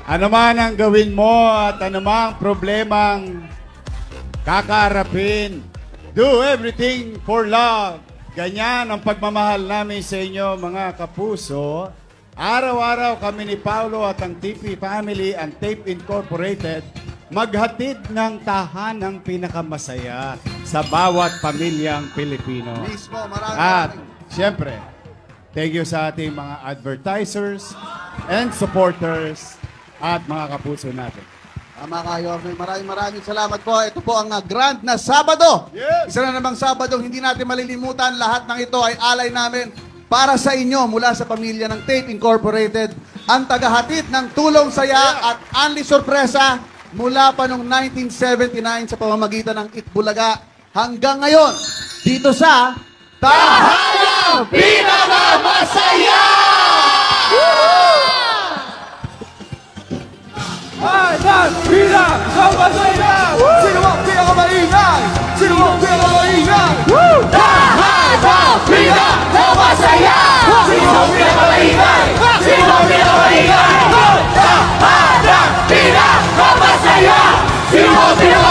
Ano man ang gawin mo at ano mang problemang kakaharapin, do everything for love. Ganyan ang pagmamahal namin sa inyo, mga kapuso. Araw-araw kami ni Paulo at ang TP Family and Tape Incorporated maghatid ng tahanang pinakamasaya sa bawat pamilyang Pilipino. Mismo, maraming. At siyempre, thank you sa ating mga advertisers and supporters at mga kapuso natin. Tama kayo. Maraming salamat po. Ito po ang grand na Sabado. Yes! Isa na namang Sabado, hindi natin malilimutan. Lahat ng ito ay alay namin para sa inyo mula sa pamilya ng Tape Incorporated. Ang tagahatid ng tulong saya at Anli Sorpresa mula pa noong 1979 sa pamamagitan ng Itbulaga hanggang ngayon dito sa Tahanang Pinakamasaya! Tahanang Pinakamasaya! Sino ang pinakamaingay? Sino ang pinakamaingay? Tahanang Pinakamasaya! Sino ang pinakamaingay? Sino ang pinakamaingay? Tahanang Pinakamasaya! Sino ang pinakamaingay?